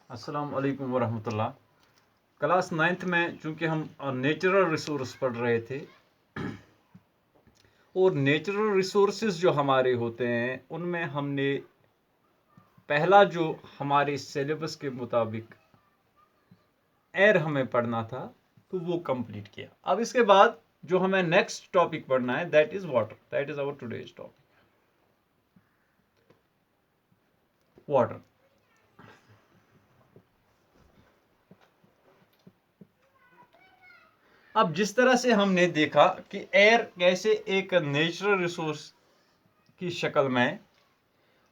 अस्सलाम वालेकुम वरहमतुल्लाह। Class 9th में चूंकि हम नेचुरल रिसोर्स पढ़ रहे थे और नेचुरल रिसोर्सेज जो हमारे होते हैं उनमें हमने पहला जो हमारे सिलेबस के मुताबिक एयर हमें पढ़ना था तो वो कंप्लीट किया। अब इसके बाद जो हमें नेक्स्ट टॉपिक पढ़ना है that is water. That is our today's topic, water. अब जिस तरह से हमने देखा कि एयर कैसे एक नेचुरल रिसोर्स की शक्ल में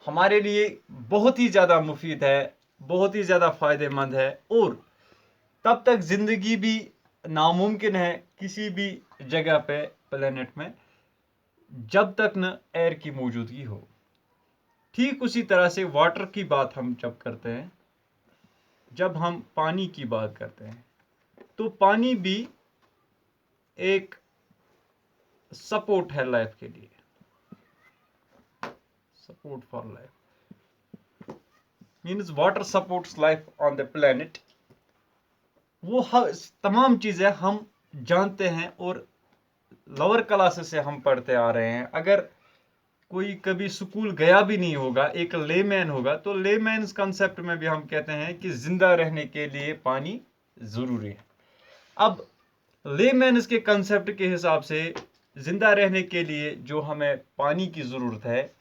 हमारे लिए बहुत ही ज़्यादा मुफीद है, बहुत ही ज़्यादा फ़ायदेमंद है और तब तक ज़िंदगी भी नामुमकिन है किसी भी जगह पे प्लेनेट में जब तक न एयर की मौजूदगी हो। ठीक उसी तरह से वाटर की बात हम जब करते हैं, जब हम पानी की बात करते हैं तो पानी भी एक सपोर्ट है लाइफ के लिए, support for life means water supports life on the planet. वो तमाम चीज़ें हम जानते हैं और लोअर क्लासेस से हम पढ़ते आ रहे हैं। अगर कोई कभी स्कूल गया भी नहीं होगा, एक लेमैन होगा, तो लेमैन्स कंसेप्ट में भी हम कहते हैं कि जिंदा रहने के लिए पानी ज़रूरी है। अब लेमैन्स के कंसेप्ट के हिसाब से जिंदा रहने के लिए जो हमें पानी की ज़रूरत है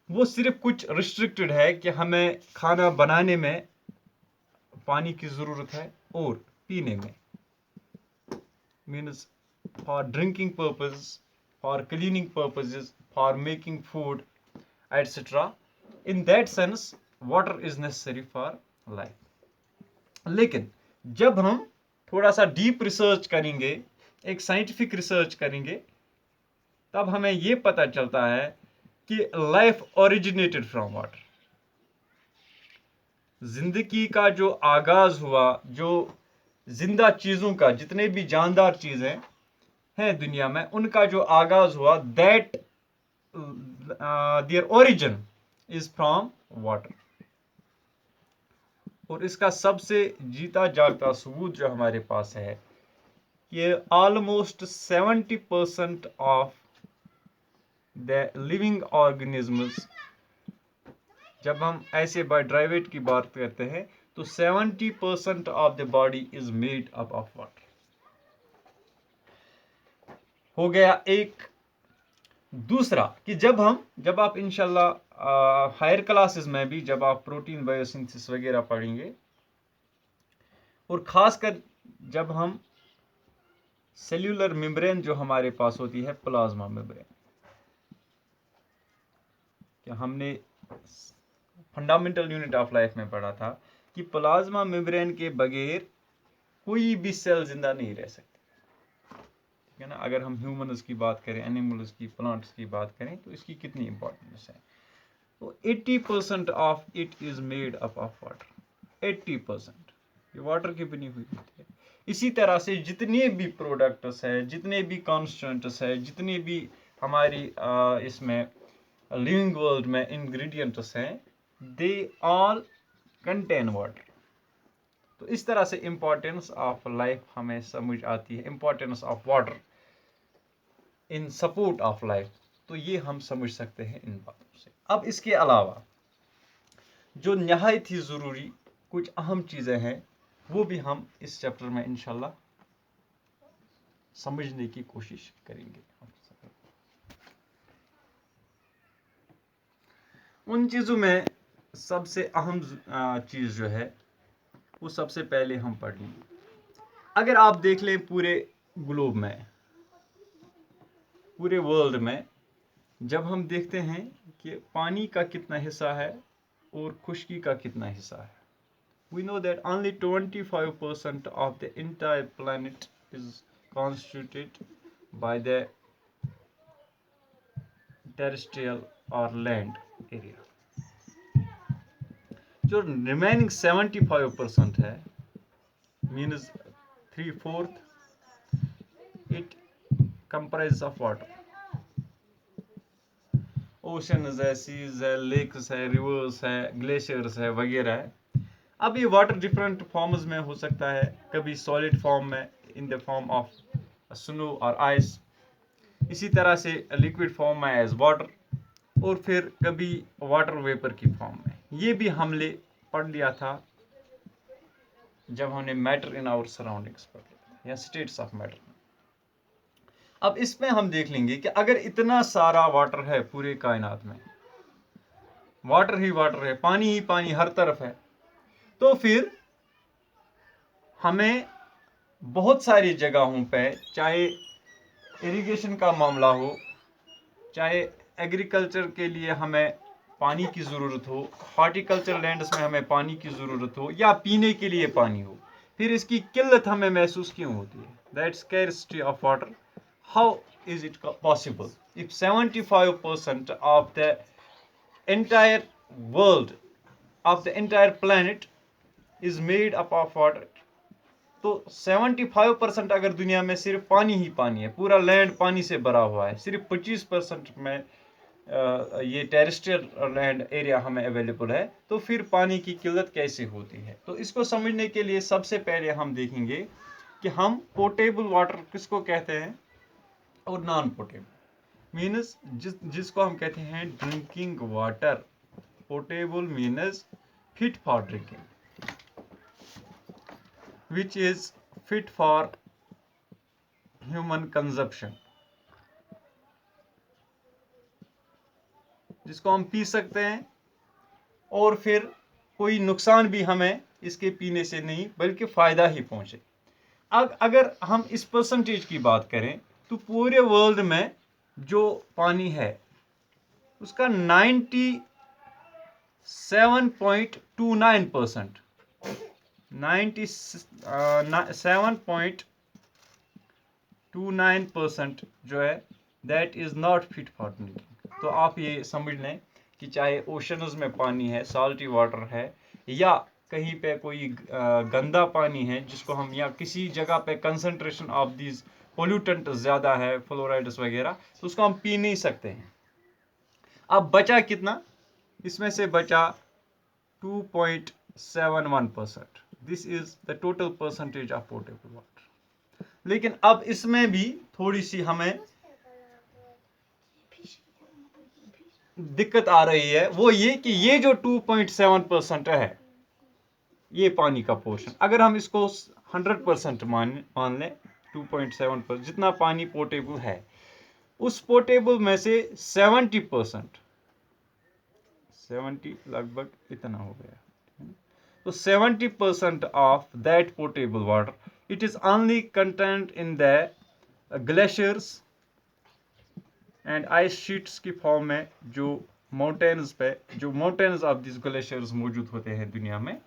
वो सिर्फ कुछ रिस्ट्रिक्टेड है कि हमें खाना बनाने में पानी की ज़रूरत है और पीने में, means for drinking purpose, for cleaning purposes, for making food etcetera. In that sense water is necessary for life. लेकिन जब हम थोड़ा सा डीप रिसर्च करेंगे, एक साइंटिफिक रिसर्च करेंगे, तब हमें यह पता चलता है कि लाइफ ओरिजिनेटेड फ्रॉम वाटर। जिंदगी का जो आगाज हुआ, जो जिंदा चीजों का, जितने भी जानदार चीजें हैं दुनिया में, उनका जो आगाज हुआ that their origin is from water. और इसका सबसे जीता जागता सबूत जो हमारे पास है कि almost 70% of the living organisms, जब हम ऐसे बायोड्राइवेट की बात करते हैं तो 70% of the body is made up of water. हो गया एक। दूसरा कि जब आप इंशाल्लाह हायर क्लासेस में भी जब आप प्रोटीन बायोसिंथेसिस वगैरह पढ़ेंगे और खासकर जब हम सेल्यूलर मेम्ब्रेन जो हमारे पास होती है, प्लाज्मा मेम्ब्रेन, कि हमने फंडामेंटल यूनिट ऑफ लाइफ में पढ़ा था कि प्लाज्मा मेम्ब्रेन के बगैर कोई भी सेल जिंदा नहीं रह सकती, ठीक है ना। अगर हम ह्यूमन्स की बात करें, एनिमल्स की, प्लांट्स की बात करें तो इसकी कितनी इंपॉर्टेंस है। तो 80% of it is made up of water. 80% ये वाटर की बनी हुई होती है। इसी तरह से जितने भी प्रोडक्ट्स है, जितने भी कॉन्स्टेंट्स है, जितने भी हमारी इसमें लिविंग वर्ल्ड में इंग्रेडिएंट्स हैं, दे ऑल कंटेन वाटर। तो इस तरह से इंपॉर्टेंस ऑफ लाइफ हमें समझ आती है, importance of water in support of life. तो ये हम समझ सकते हैं इन बातों से। अब इसके अलावा जो नहायत ही ज़रूरी कुछ अहम चीज़ें हैं वो भी हम इस चैप्टर में इंशाल्लाह समझने की कोशिश करेंगे। उन चीज़ों में सबसे अहम चीज़ जो है वो सबसे पहले हम पढ़ लेंगे। अगर आप देख लें पूरे ग्लोब में, पूरे वर्ल्ड में, जब हम देखते हैं कि पानी का कितना हिस्सा है और खुश्की का कितना हिस्सा है, we know that only 25% of the entire planet is constituted by the terrestrial or land area. जो रिमेनिंग 75% है, means 3/4, it comprise of water. Oceans है, सीज है, लेक्स है, रिवर्स है, ग्लेशियर्स है वगैरह है। अब ये वाटर डिफरेंट फॉर्म्स में हो सकता है, कभी सॉलिड फॉर्म में in the form of snow और आइस, इसी तरह से लिक्विड फॉर्म में एज वाटर, और फिर कभी वाटर वेपर की फॉर्म में। ये भी हमने पढ़ लिया था जब हमने मैटर इन आवर सराउंडिंग्स पढ़ लिया था, या स्टेट्स ऑफ मैटर। अब इसमें हम देख लेंगे कि अगर इतना सारा वाटर है पूरे कायनात में, वाटर ही वाटर है, पानी ही पानी हर तरफ है, तो फिर हमें बहुत सारी जगहों पे, चाहे इरिगेशन का मामला हो, चाहे एग्रीकल्चर के लिए हमें पानी की ज़रूरत हो, हॉर्टिकल्चर लैंड्स में हमें पानी की ज़रूरत हो, या पीने के लिए पानी हो, फिर इसकी किल्लत हमें महसूस क्यों होती है? That scarcity of water, how is it possible if 75% of the entire world, of the entire planet is made up of water? तो 75% अगर दुनिया में सिर्फ पानी ही पानी है, पूरा लैंड पानी से भरा हुआ है, सिर्फ 25% में ये टेरेस्ट्रियल लैंड एरिया हमें अवेलेबल है, तो फिर पानी की किल्लत कैसे होती है? तो इसको समझने के लिए सबसे पहले हम देखेंगे कि हम पोर्टेबल वाटर किसको कहते हैं और नॉन पोर्टेबल। मीन्स जिसको हम कहते हैं drinking water. Portable means fit for drinking, which is fit for human consumption, जिसको हम पी सकते हैं और फिर कोई नुकसान भी हमें इसके पीने से नहीं बल्कि फ़ायदा ही पहुंचे। अगर हम इस परसेंटेज की बात करें तो पूरे वर्ल्ड में जो पानी है उसका 97.29%, 97.29% जो है that is not fit for drinking. तो आप ये समझ लें कि चाहे ओशंस में पानी है, साल्टी वाटर है, या कहीं पे कोई गंदा पानी है जिसको हम, या किसी जगह पे कंसंट्रेशन ऑफ दीज पोल्यूटेंट ज़्यादा है, फ्लोराइड्स वगैरह, तो उसको हम पी नहीं सकते हैं। अब बचा कितना? इसमें से बचा 2.71%। This is the total percentage of portable water. लेकिन अब इसमें भी थोड़ी सी हमें दिक्कत आ रही है, वो ये कि ये जो 2.7% है ये पानी का पोर्शन, अगर हम इसको 100% मान लें, 2.7% जितना पानी पोर्टेबल है, उस पोर्टेबल में से 70% लगभग इतना हो गया, तो 70% of that portable water it is only content in the glaciers and ice sheets की फॉर्म में, जो माउंटेन्स ऑफ दिस ग्लेशियर्स मौजूद होते हैं दुनिया में,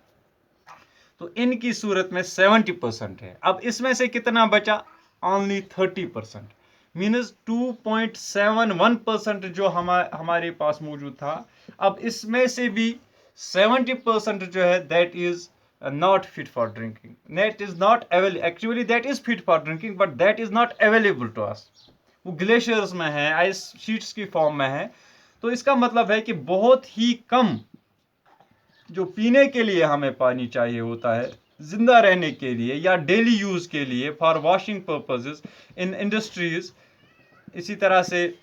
तो इनकी सूरत में 70% है। अब इसमें से कितना बचा? ओनली 30%, मीन्स 2.71% जो हमारे पास मौजूद था। अब इसमें से भी 70% जो है that is not fit for drinking, that is not available, actually that is fit for drinking but that is not available to us. वो ग्लेशियर्स में है, आइस शीट्स की फॉर्म में है। तो इसका मतलब है कि बहुत ही कम जो पीने के लिए हमें पानी चाहिए होता है, जिंदा रहने के लिए या डेली यूज के लिए, for washing purposes, in industries, इसी तरह से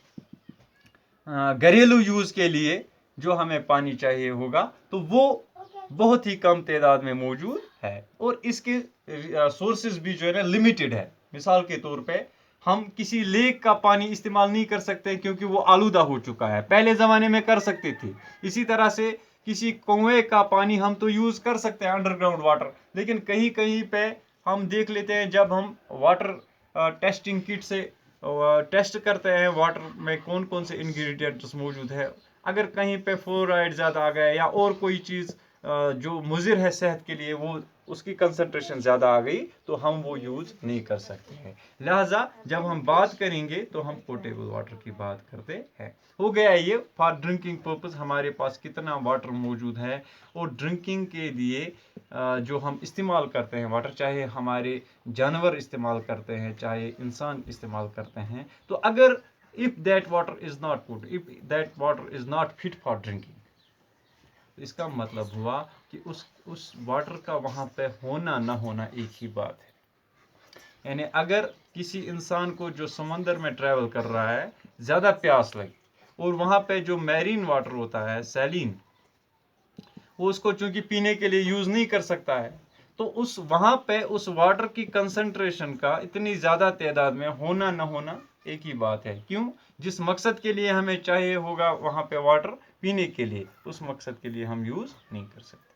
घरेलू यूज के लिए जो हमें पानी चाहिए होगा, तो वो बहुत ही कम तादाद में मौजूद है। और इसके सोर्सेज भी जो है ना लिमिटेड है। मिसाल के तौर पे हम किसी लेक का पानी इस्तेमाल नहीं कर सकते क्योंकि वो आलूदा हो चुका है, पहले ज़माने में कर सकते थे। इसी तरह से किसी कुएं का पानी हम तो यूज़ कर सकते हैं, अंडरग्राउंड वाटर, लेकिन कहीं कहीं पे हम देख लेते हैं जब हम वाटर टेस्टिंग किट से टेस्ट करते हैं वाटर में कौन कौन से इंग्रेडिएंट्स मौजूद है, अगर कहीं पे फ्लोराइड ज़्यादा आ गया या और कोई चीज़ जो मुज़िर है सेहत के लिए, वो उसकी कंसंट्रेशन ज़्यादा आ गई, तो हम वो यूज़ नहीं कर सकते हैं। लिहाजा जब हम बात करेंगे तो हम पोर्टेबल वाटर की बात करते हैं। हो गया ये फॉर ड्रिंकिंग पर्पस हमारे पास कितना वाटर मौजूद है, और ड्रिंकिंग के लिए जो हम इस्तेमाल करते हैं वाटर, चाहे हमारे जानवर इस्तेमाल करते हैं चाहे इंसान इस्तेमाल करते हैं, तो अगर if that water is not good, if that water is not fit for drinking, इसका मतलब हुआ कि उस वाटर का वहाँ पे होना ना होना एक ही बात है। यानी अगर किसी इंसान को जो समंदर में ट्रैवल कर रहा है ज़्यादा प्यास लगी और वहाँ पे जो मैरीन वाटर होता है सैलीन, वो उसको चूंकि पीने के लिए यूज़ नहीं कर सकता है, तो उस वहाँ पे उस वाटर की कंसंट्रेशन का इतनी ज़्यादा तादाद में होना ना होना एक ही बात है। क्यों? जिस मकसद के लिए हमें चाहिए होगा वहाँ पे वाटर पीने के लिए, उस मकसद के लिए हम यूज़ नहीं कर सकते।